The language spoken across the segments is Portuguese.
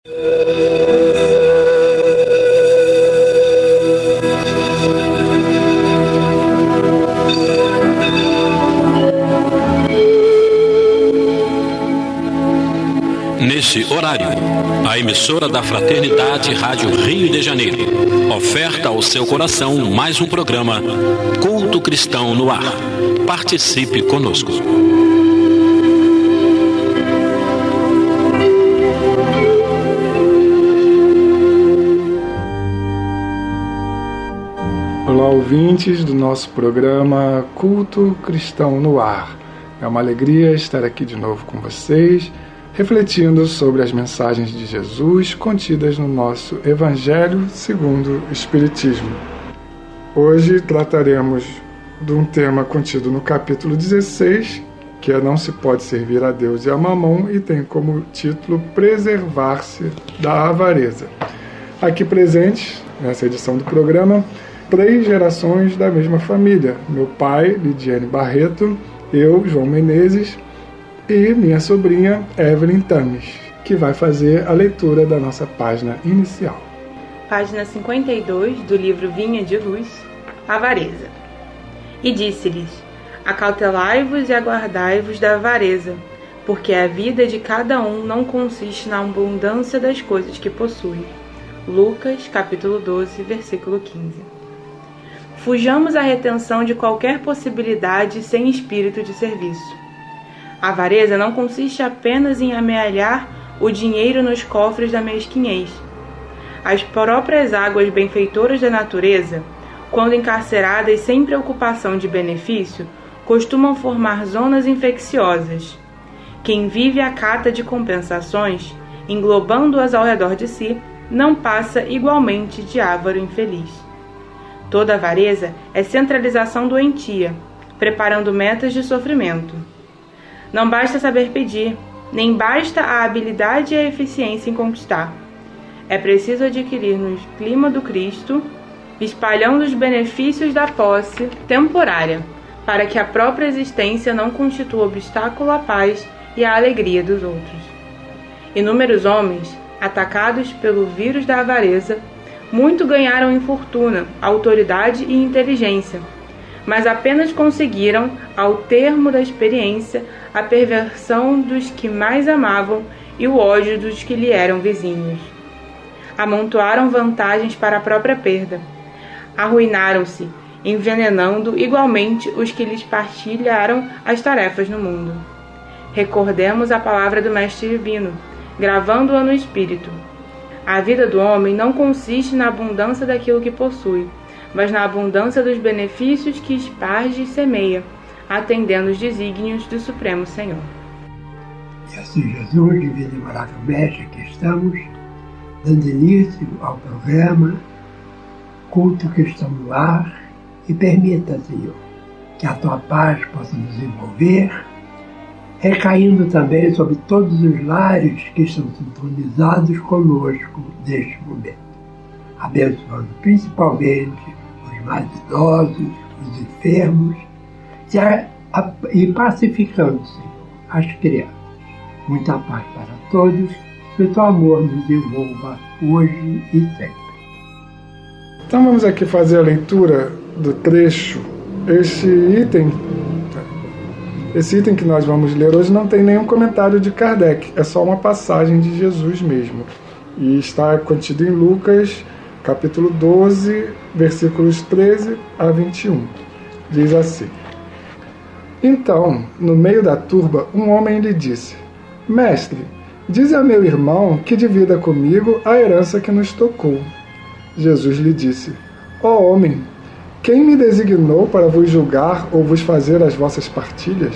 Nesse horário, a emissora da Fraternidade Rádio Rio de Janeiro oferta ao seu coração mais um programa Culto Cristão no Ar. Participe conosco. Olá, ouvintes do nosso programa Culto Cristão no Ar. É uma alegria estar aqui de novo com vocês, refletindo sobre as mensagens de Jesus contidas no nosso Evangelho segundo o Espiritismo. Hoje trataremos de um tema contido no capítulo 16, que é Não se pode servir a Deus e a Mamon, e tem como título Preservar-se da Avareza. Aqui presentes, nessa edição do programa, 3 gerações da mesma família: meu pai, Lidiane Barreto, eu, João Menezes, e minha sobrinha, Evelyn Tames, que vai fazer a leitura da nossa página inicial. Página 52 do livro Vinha de Luz, Avareza. E disse-lhes: acautelai-vos e aguardai-vos da avareza, porque a vida de cada um não consiste na abundância das coisas que possui. Lucas, capítulo 12, versículo 15. Fujamos à retenção de qualquer possibilidade sem espírito de serviço. A avareza não consiste apenas em amealhar o dinheiro nos cofres da mesquinhez. As próprias águas benfeitoras da natureza, quando encarceradas sem preocupação de benefício, costumam formar zonas infecciosas. Quem vive à cata de compensações, englobando-as ao redor de si, não passa igualmente de avaro infeliz. Toda avareza é centralização doentia, preparando metas de sofrimento. Não basta saber pedir, nem basta a habilidade e a eficiência em conquistar. É preciso adquirir no clima do Cristo, espalhando os benefícios da posse temporária, para que a própria existência não constitua obstáculo à paz e à alegria dos outros. Inúmeros homens, atacados pelo vírus da avareza, muito ganharam em fortuna, autoridade e inteligência, mas apenas conseguiram, ao termo da experiência, a perversão dos que mais amavam e o ódio dos que lhe eram vizinhos. Amontoaram vantagens para a própria perda. Arruinaram-se, envenenando igualmente os que lhes partilharam as tarefas no mundo. Recordemos a palavra do Mestre Divino, gravando-a no espírito. A vida do homem não consiste na abundância daquilo que possui, mas na abundância dos benefícios que esparge e semeia, atendendo os desígnios do Supremo Senhor. E assim, Jesus, divino e morável Mestre, aqui estamos, dando início ao programa Culto Cristão no Ar, e permita, Senhor, que a Tua paz possa nos envolver, recaindo também sobre todos os lares que estão sintonizados conosco neste momento, abençoando principalmente os mais idosos, os enfermos, e pacificando, Senhor, as crianças. Muita paz para todos, que o Teu amor nos envolva hoje e sempre. Então vamos aqui fazer a leitura do trecho. Esse item que nós vamos ler hoje não tem nenhum comentário de Kardec, é só uma passagem de Jesus mesmo. E está contido em Lucas, capítulo 12, versículos 13 a 21. Diz assim: Então, no meio da turba, um homem lhe disse: Mestre, dize a meu irmão que divida comigo a herança que nos tocou. Jesus lhe disse: Ó homem, quem me designou para vos julgar ou vos fazer as vossas partilhas?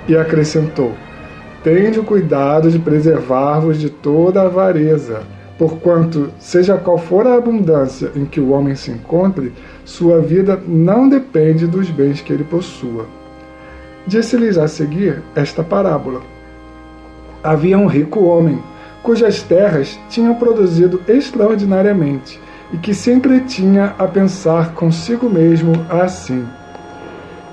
E acrescentou: Tende o cuidado de preservar-vos de toda a avareza, porquanto, seja qual for a abundância em que o homem se encontre, sua vida não depende dos bens que ele possua. Disse-lhes a seguir esta parábola: Havia um rico homem, cujas terras tinham produzido extraordinariamente, e que se entretinha a pensar consigo mesmo assim: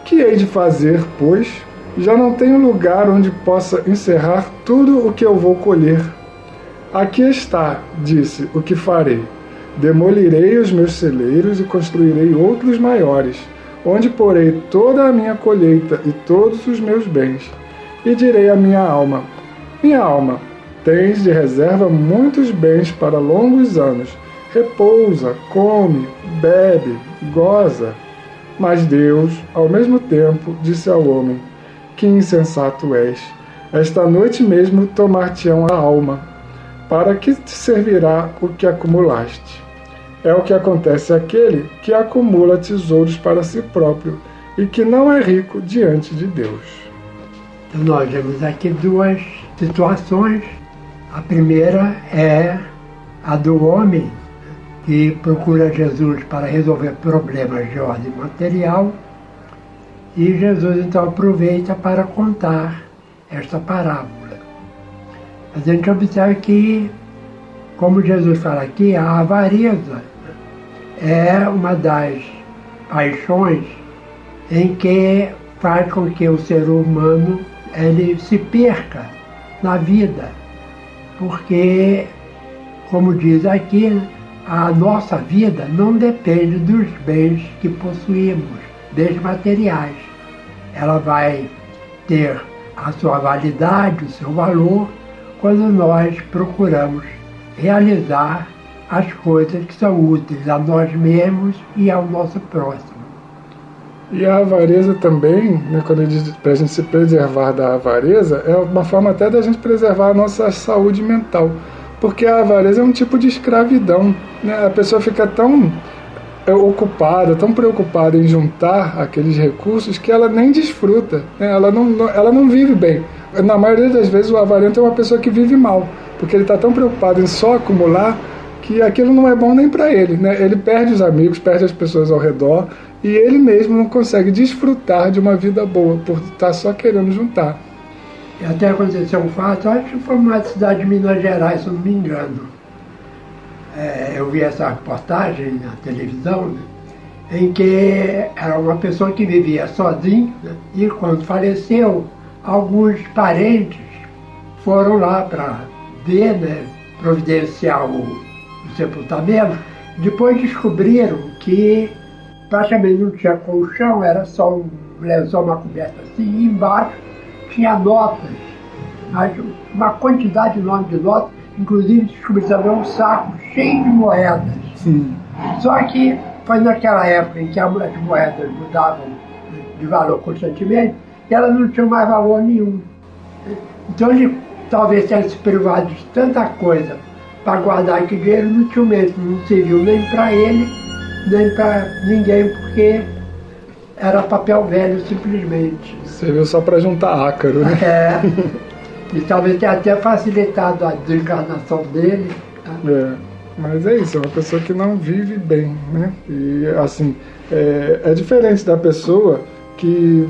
que hei de fazer, pois? Já não tenho lugar onde possa encerrar tudo o que eu vou colher. Aqui está, disse, o que farei. Demolirei os meus celeiros e construirei outros maiores, onde porei toda a minha colheita e todos os meus bens. E direi à minha alma: minha alma, tens de reserva muitos bens para longos anos. Repousa, come, bebe, goza. Mas Deus, ao mesmo tempo, disse ao homem: que insensato és! Esta noite mesmo tomar-te-ão a alma. Para que te servirá o que acumulaste? É o que acontece àquele que acumula tesouros para si próprio e que não é rico diante de Deus. Então nós vemos aqui duas situações. A primeira é a do homem que procura Jesus para resolver problemas de ordem material, e Jesus então aproveita para contar esta parábola. A gente observa que, como Jesus fala aqui, a avareza é uma das paixões em que faz com que o ser humano ele se perca na vida, porque, como diz aqui, a nossa vida não depende dos bens que possuímos, bens materiais. Ela vai ter a sua validade, o seu valor, quando nós procuramos realizar as coisas que são úteis a nós mesmos e ao nosso próximo. E a avareza também, né, quando ele diz para a gente se preservar da avareza, é uma forma até da gente preservar a nossa saúde mental. Porque a avareza é um tipo de escravidão, né? A pessoa fica tão ocupada, tão preocupada em juntar aqueles recursos que ela nem desfruta, né? Ela não vive bem. Na maioria das vezes o avarento é uma pessoa que vive mal, porque ele está tão preocupado em só acumular que aquilo não é bom nem para ele, né? Ele perde os amigos, perde as pessoas ao redor e ele mesmo não consegue desfrutar de uma vida boa por estar só querendo juntar. E até aconteceu um fato, acho que foi numa cidade de Minas Gerais, se eu não me engano. Eu vi essa reportagem na televisão, né, em que era uma pessoa que vivia sozinha, né, e quando faleceu, alguns parentes foram lá para ver, né, providenciar o sepultamento. Depois descobriram que praticamente não tinha colchão, era só um lençol, uma coberta assim, e embaixo tinha notas, mas uma quantidade enorme de notas, inclusive descobri também um saco cheio de moedas. Sim. Só que foi naquela época em que as moedas mudavam de valor constantemente e elas não tinham mais valor nenhum. Então ele talvez tenha se privado de tanta coisa para guardar aquele dinheiro inutilmente, não serviu nem para ele, nem para ninguém, porque era papel velho simplesmente. Serviu só para juntar ácaro, né? E talvez tenha até facilitado a desencarnação dele. Mas é isso, é uma pessoa que não vive bem, né? E assim, é diferente da pessoa que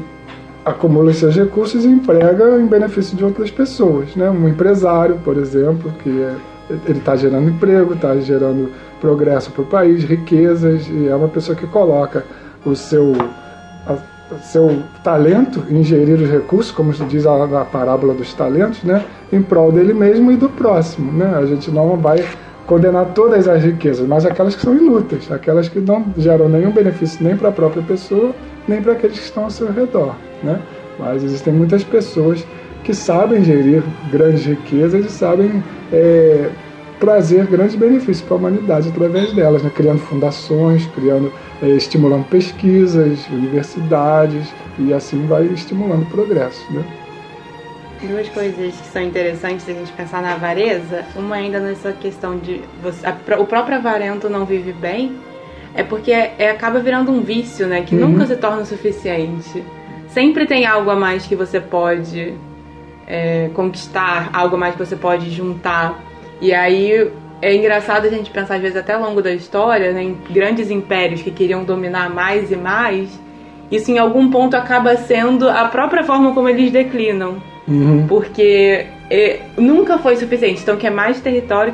acumula seus recursos e emprega em benefício de outras pessoas, né? Um empresário, por exemplo, que ele está gerando emprego, está gerando progresso para o país, riquezas, e é uma pessoa que coloca o seu talento em gerir os recursos, como se diz na parábola dos talentos, né, em prol dele mesmo e do próximo, né? A gente não vai condenar todas as riquezas, mas aquelas que são inúteis, aquelas que não geram nenhum benefício nem para a própria pessoa, nem para aqueles que estão ao seu redor, né? Mas existem muitas pessoas que sabem gerir grandes riquezas e sabem trazer grandes benefícios para a humanidade através delas, né? Criando fundações, estimulando pesquisas, universidades, e assim vai estimulando o progresso, né? Duas coisas que são interessantes a gente pensar na avareza. Uma ainda nessa questão de o próprio avarento não vive bem, é porque acaba virando um vício, né? Que nunca se torna o suficiente. Sempre tem algo a mais que você pode conquistar, algo a mais que você pode juntar. E aí é engraçado a gente pensar, às vezes, até ao longo da história, né, em grandes impérios que queriam dominar mais e mais. Isso, em algum ponto, acaba sendo a própria forma como eles declinam. Porque nunca foi suficiente. Então, quer mais território,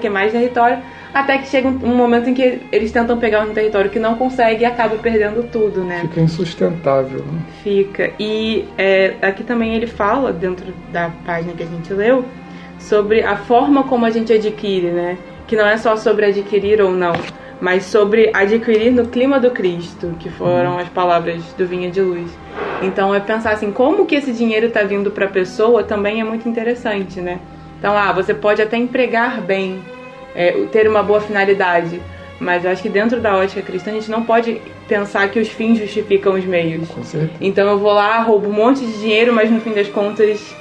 até que chega um momento em que eles tentam pegar um território que não consegue e acaba perdendo tudo, né? Fica insustentável, né? Fica. E aqui também ele fala, dentro da página que a gente leu, sobre a forma como a gente adquire, né? Que não é só sobre adquirir ou não, mas sobre adquirir no clima do Cristo, que foram as palavras do Vinha de Luz. Então é pensar assim, como que esse dinheiro está vindo para a pessoa também é muito interessante, né? Então, você pode até empregar bem, ter uma boa finalidade, mas eu acho que dentro da ótica cristã a gente não pode pensar que os fins justificam os meios. Com certeza. Então eu vou lá, roubo um monte de dinheiro, mas no fim das contas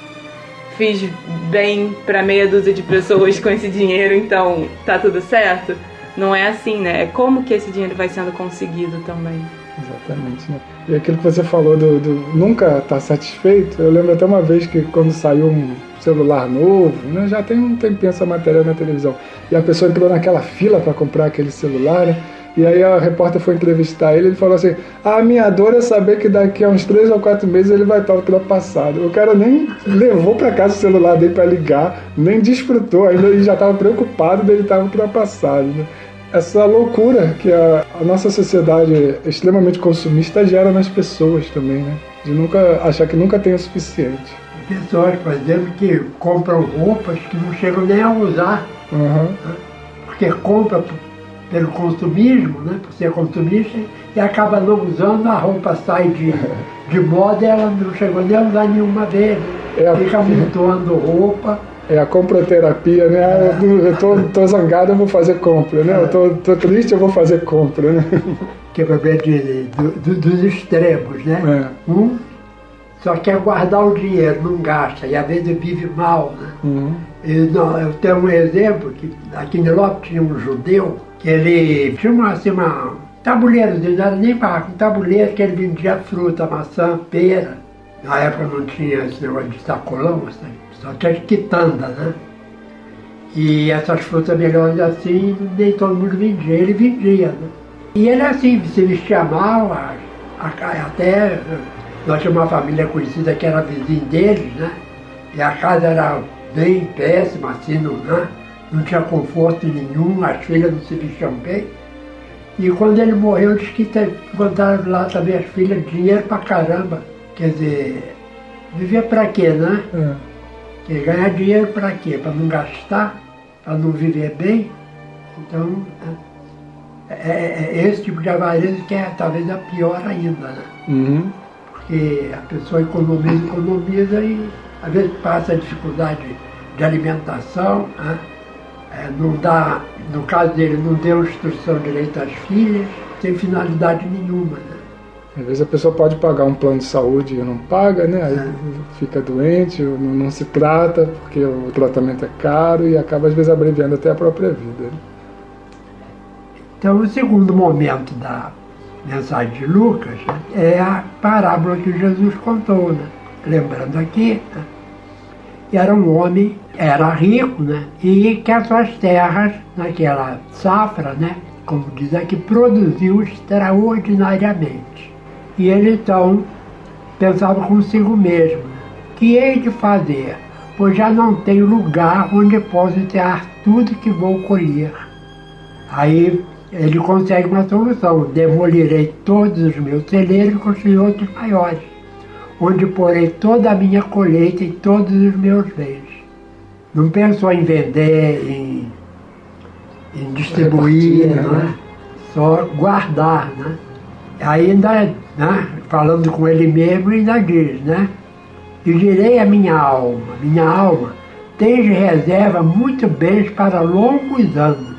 fiz bem para meia dúzia de pessoas com esse dinheiro, então tá tudo certo? Não é assim, né? É como que esse dinheiro vai sendo conseguido também. Exatamente, né? E aquilo que você falou do nunca estar satisfeito, eu lembro até uma vez que quando saiu um celular novo, né, já tem um tempinho essa matéria na televisão, e a pessoa entrou naquela fila para comprar aquele celular, né? E aí a repórter foi entrevistar ele falou assim, a minha dor é saber que daqui a uns 3 ou 4 meses ele vai estar ultrapassado. O cara nem levou para casa o celular dele para ligar, nem desfrutou, ainda ele já estava preocupado dele estar ultrapassado, né? Essa loucura que a nossa sociedade extremamente consumista gera nas pessoas também, né? De nunca achar que nunca tem o suficiente. Pessoas, por exemplo, que compram roupas que não chegam nem a usar, né? Porque compra pelo consumismo, né? Por ser consumista, e acaba não usando, a roupa sai de moda e ela não chegou nem a usar nenhuma vez. Fica amontoando roupa. É a comproterapia, né? Eu tô zangado, eu vou fazer compra, né? Eu tô triste, eu vou fazer compra, né? Que é para ver dos extremos, né? Só quer guardar o dinheiro, não gasta, e às vezes vive mal, né? Eu tenho um exemplo, que aqui em Lopes tinha um judeu, que ele tinha um tabuleiro, não era nem barco, um tabuleiro que ele vendia fruta, maçã, pera. Na época não tinha esse negócio de sacolão, só tinha quitanda, né? E essas frutas melhores assim, nem todo mundo vendia, ele vendia, né? E ele assim, se vestia mal, até nós tínhamos uma família conhecida que era vizinho deles, né? E a casa era bem péssima, assim, não tinha conforto nenhum, as filhas não se vestiam bem. E quando ele morreu, disse que encontraram lá também as filhas, dinheiro pra caramba. Quer dizer, vivia pra quê, né? Quer ganhar dinheiro pra quê? Pra não gastar? Pra não viver bem? Então, esse tipo de avareza que é talvez a pior ainda, né? Porque a pessoa economiza e às vezes passa dificuldade de alimentação, né? Não dá, no caso dele, não deu instrução direito às filhas, sem finalidade nenhuma, né? Às vezes a pessoa pode pagar um plano de saúde e não paga, né? Aí fica doente, não se trata, porque o tratamento é caro e acaba às vezes abreviando até a própria vida, né? Então o segundo momento da mensagem de Lucas, né, é a parábola que Jesus contou, né? Lembrando aqui, né? Era um homem, era rico, né? E que as suas terras, naquela safra, né? Como diz aqui, produziu extraordinariamente. E ele então pensava consigo mesmo, que hei de fazer, pois já não tenho lugar onde posso enterrar tudo que vou colher. Aí ele consegue uma solução, demolirei todos os meus celeiros e construir outros maiores, onde porei toda a minha colheita e todos os meus bens. Não pensou em vender, em distribuir, né? Só guardar, né? Ainda, né, falando com ele mesmo, ainda diz, né? E direi à minha alma, tens reserva muito bens para longos anos.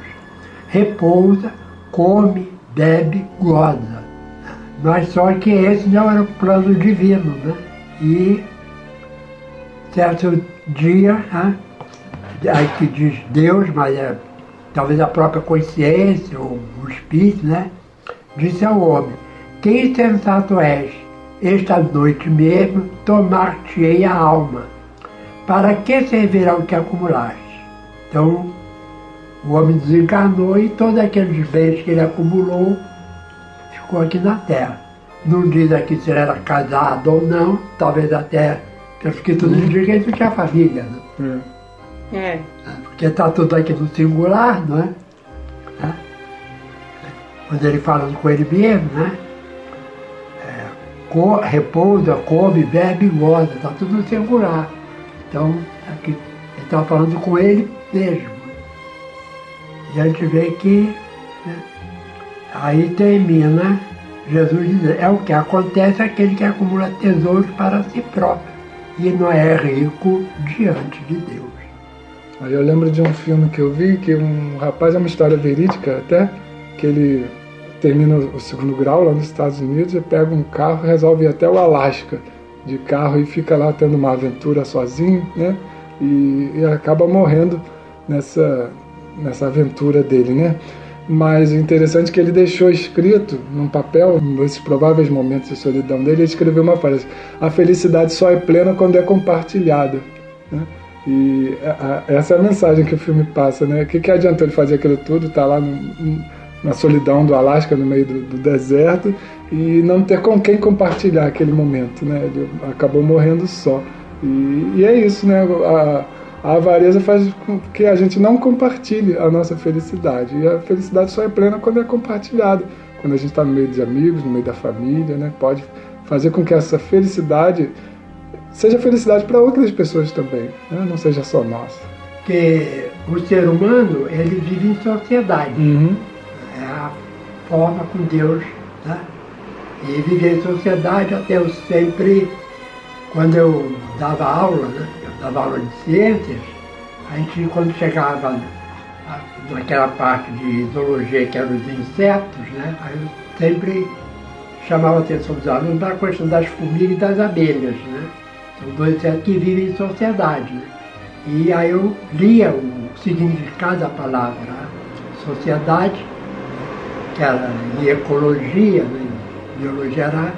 Repousa, come, bebe, goza. Mas só que esse não era o plano divino, né? E certo dia, né, aí que diz Deus, mas talvez a própria consciência ou o espírito, né? Disse ao homem, que insensato és, esta noite mesmo tomar-te-ei a alma. Para que servirá o que acumulaste? Então, o homem desencarnou e todos aqueles bens que ele acumulou ficou aqui na Terra. Não diz aqui se ele era casado ou não, talvez até, porque tudo indica que ele não tinha família, né? Porque está tudo aqui no singular, não é? Quando ele fala com ele mesmo, né? Repousa, come, bebe e goza, está tudo no singular. Então, aqui ele está falando com ele mesmo. E a gente vê que, né, aí termina Jesus dizendo, é o que acontece àquele que acumula tesouros para si próprio e não é rico diante de Deus. Aí eu lembro de um filme que eu vi, que um rapaz, é uma história verídica até, que ele termina o 2º grau lá nos Estados Unidos e pega um carro e resolve ir até o Alasca de carro e fica lá tendo uma aventura sozinho, né? E acaba morrendo nessa aventura dele, né? Mas o interessante é que ele deixou escrito num papel, nesses prováveis momentos de solidão dele, ele escreveu uma frase: a felicidade só é plena quando é compartilhada, né? E essa é a mensagem que o filme passa, né? O que adiantou ele fazer aquilo tudo, tá lá na solidão do Alasca, no meio do deserto, e não ter com quem compartilhar aquele momento, né? Ele acabou morrendo só. E é isso, né? A avareza faz com que a gente não compartilhe a nossa felicidade. E a felicidade só é plena quando é compartilhada. Quando a gente está no meio de amigos, no meio da família, né? Pode fazer com que essa felicidade seja felicidade para outras pessoas também, né? Não seja só nossa. Porque o ser humano, ele vive em sociedade. É a forma com Deus, tá? E viver em sociedade, até eu sempre, quando eu dava aula, né? Eu dava aula de ciências, a gente, quando chegava naquela parte de zoologia, que eram os insetos, né? Aí eu sempre chamava a atenção dos alunos para a questão das formigas e das abelhas, né? São dois insetos que vivem em sociedade, né? E aí eu lia o significado da palavra sociedade, que era em ecologia, né? Em biologia era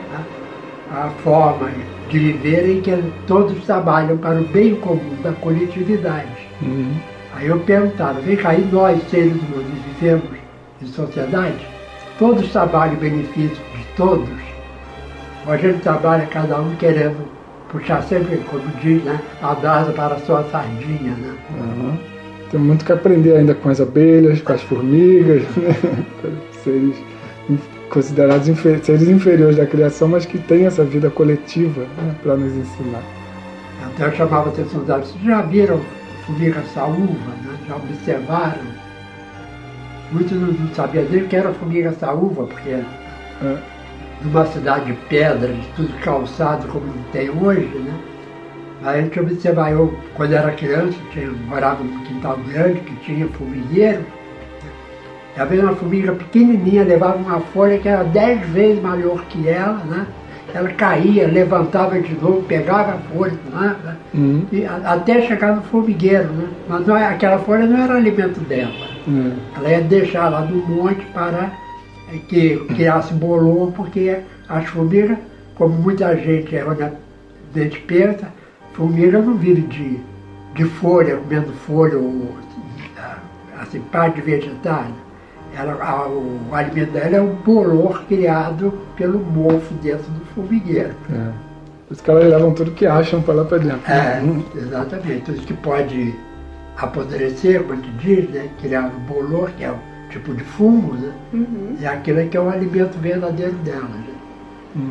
a forma de viver em que todos trabalham para o bem comum da coletividade. Aí eu perguntava, vem cá, e nós, seres humanos, vivemos em sociedade? Todos trabalham em benefício de todos? Ou a gente trabalha cada um querendo puxar sempre, como diz, né, a brasa para a sua sardinha, né? Tem muito que aprender ainda com as abelhas, com as formigas, né? Seres considerados seres inferiores da criação, mas que têm essa vida coletiva, né, para nos ensinar. Até eu chamava a atenção das pessoas, já viram formiga saúva, né? Já observaram? Muitos não sabiam dizer que era formiga saúva, porque numa cidade de pedra, de tudo calçado como não tem hoje, né? Aí a gente observava, eu quando era criança, morava num quintal grande que tinha formigueiro. Já veio uma formiga pequenininha, levava uma folha que era 10 vezes maior que ela, né? Ela caía, levantava de novo, pegava a folha, né? E até chegar no formigueiro, né? Mas não, aquela folha não era alimento dela. Ela ia deixar lá no monte para que criasse bolor, porque as formigas, como muita gente erroneamente pensa, formiga não vive de folha, comendo folha ou assim, parte de vegetais. O alimento dela é o bolor criado pelo mofo dentro do formigueiro. Por isso que elas levam tudo que acham para lá para dentro. Exatamente. Tudo que pode apodrecer, como a gente diz, né? Criar o bolor, que é um tipo de fungo, né? E aquilo é que é o alimento verdadeiro dela. Né?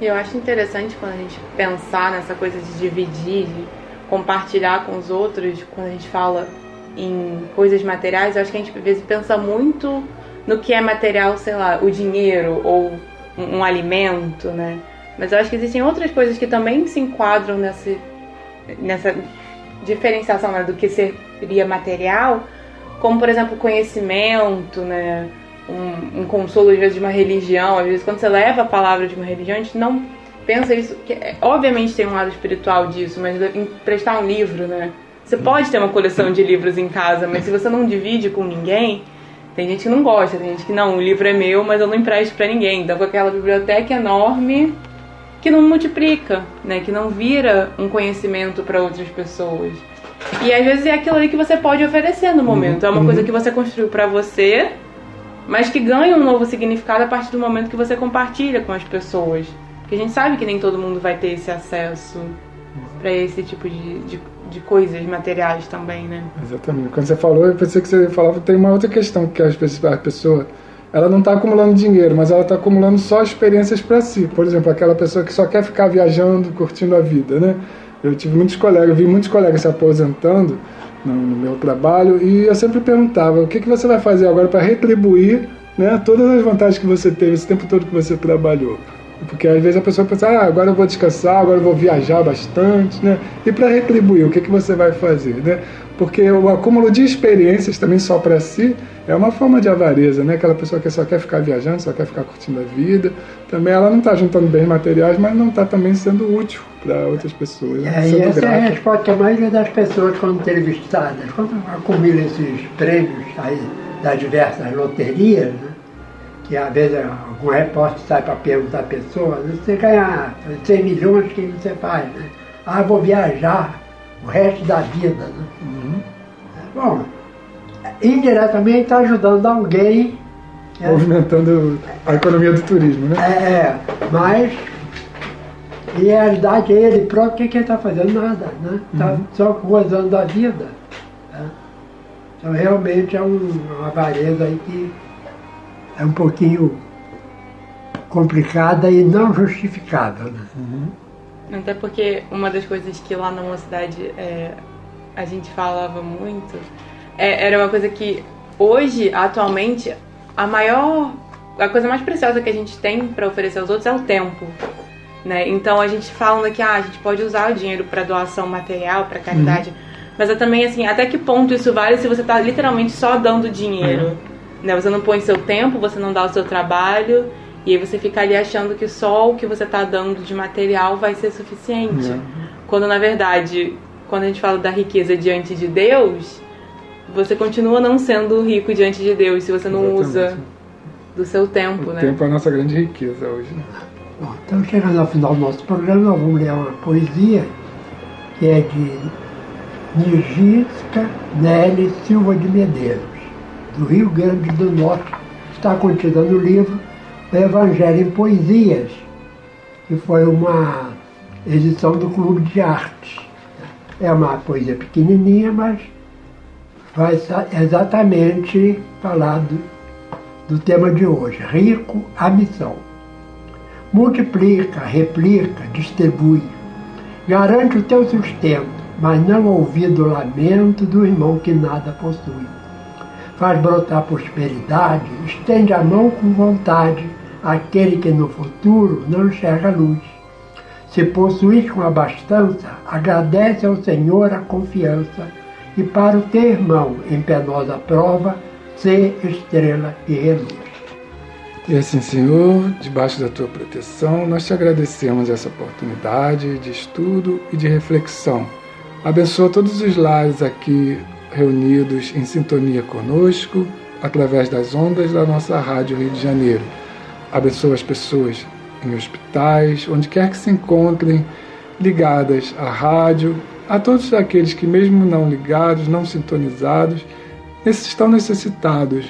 E eu acho interessante quando a gente pensar nessa coisa de dividir, de compartilhar com os outros, quando a gente fala em coisas materiais, eu acho que a gente às vezes pensa muito no que é material, sei lá, o dinheiro ou um alimento, né? Mas eu acho que existem outras coisas que também se enquadram nessa diferenciação, né, do que seria material, como, por exemplo, conhecimento, né? Um consolo, às vezes, de uma religião. Às vezes, quando você leva a palavra de uma religião, a gente não pensa isso, que obviamente tem um lado espiritual disso, mas emprestar um livro, né? Você pode ter uma coleção de livros em casa, mas se você não divide com ninguém, tem gente que não gosta, tem gente que não, o livro é meu, mas eu não empresto pra ninguém. Então, com aquela biblioteca enorme que não multiplica, né? Que não vira um conhecimento para outras pessoas. E às vezes é aquilo ali que você pode oferecer no momento. É uma coisa que você construiu pra você, mas que ganha um novo significado a partir do momento que você compartilha com as pessoas. Porque a gente sabe que nem todo mundo vai ter esse acesso para esse tipo de coisas materiais também, né? Exatamente. Quando você falou, eu pensei que você falava, tem uma outra questão, que a pessoa, ela não está acumulando dinheiro, mas ela está acumulando só experiências para si. Por exemplo, aquela pessoa que só quer ficar viajando, curtindo a vida, né? Eu tive muitos colegas, vi muitos colegas se aposentando no meu trabalho, e eu sempre perguntava: o que você vai fazer agora para retribuir, né, todas as vantagens que você teve esse tempo todo que você trabalhou? Porque às vezes a pessoa pensa: agora eu vou descansar, agora eu vou viajar bastante, né? E para retribuir, o que você vai fazer, né? Porque o acúmulo de experiências também só para si é uma forma de avareza, né? Aquela pessoa que só quer ficar viajando, só quer ficar curtindo a vida, também ela não está juntando bens materiais, mas não está também sendo útil para outras pessoas. Né? E essa é a resposta que a maioria das pessoas, quando entrevistadas, quando acumulam esses prêmios aí das diversas loterias, né? Que às vezes algum repórter sai para perguntar à pessoa: você ganhar 100 milhões, o que você faz? Né? Vou viajar o resto da vida. Né? Uhum. Bom, indiretamente está ajudando alguém. Movimentando a economia do turismo, né? Mas em realidade ele próprio, o que ele está fazendo? Nada, né? Está só gozando da vida. Né? Então realmente é uma avareza aí que é um pouquinho complicada e não justificável. Né? Até porque uma das coisas que lá na mocidade a gente falava muito, era uma coisa que hoje, atualmente, a coisa mais preciosa que a gente tem para oferecer aos outros é o tempo. Né? Então a gente fala que a gente pode usar o dinheiro para doação material, para caridade, mas é também assim, até que ponto isso vale se você está literalmente só dando dinheiro? Né? Você não põe seu tempo, você não dá o seu trabalho, e aí você fica ali achando que só o que você está dando de material vai ser suficiente. Quando na verdade, quando a gente fala da riqueza diante de Deus, você continua não sendo rico diante de Deus se você não usa do seu tempo. O tempo é a nossa grande riqueza hoje. Né? Bom, então chegando ao final do nosso programa, nós vamos ler uma poesia que é de Nirgisca Nelly Silva de Medeiros, do Rio Grande do Norte. Está contida no livro O Evangelho em Poesias, que foi uma edição do Clube de Arte. É uma poesia pequenininha, mas vai exatamente falar do tema de hoje: rico, a missão. Multiplica, replica, distribui. Garante o teu sustento, mas não ouvir o lamento do irmão que nada possui. Faz brotar prosperidade, estende a mão com vontade àquele que no futuro não enxerga luz. Se possuís com abastança, agradece ao Senhor a confiança, e para o teu irmão em penosa prova, sê estrela e reluz. E assim, Senhor, debaixo da Tua proteção, nós te agradecemos essa oportunidade de estudo e de reflexão. Abençoa todos os lares aqui reunidos em sintonia conosco, através das ondas da nossa Rádio Rio de Janeiro. Abençoa as pessoas em hospitais, onde quer que se encontrem, ligadas à rádio, a todos aqueles que, mesmo não ligados, não sintonizados, estão necessitados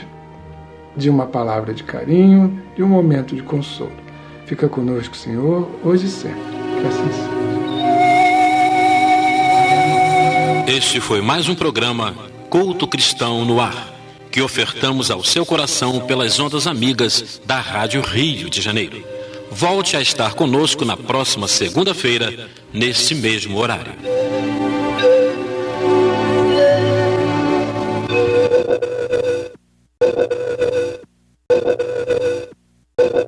de uma palavra de carinho, de um momento de consolo. Fica conosco, Senhor, hoje e sempre. Que assim seja. Este foi mais um programa Culto Cristão no Ar, que ofertamos ao seu coração pelas ondas amigas da Rádio Rio de Janeiro. Volte a estar conosco na próxima segunda-feira, nesse mesmo horário.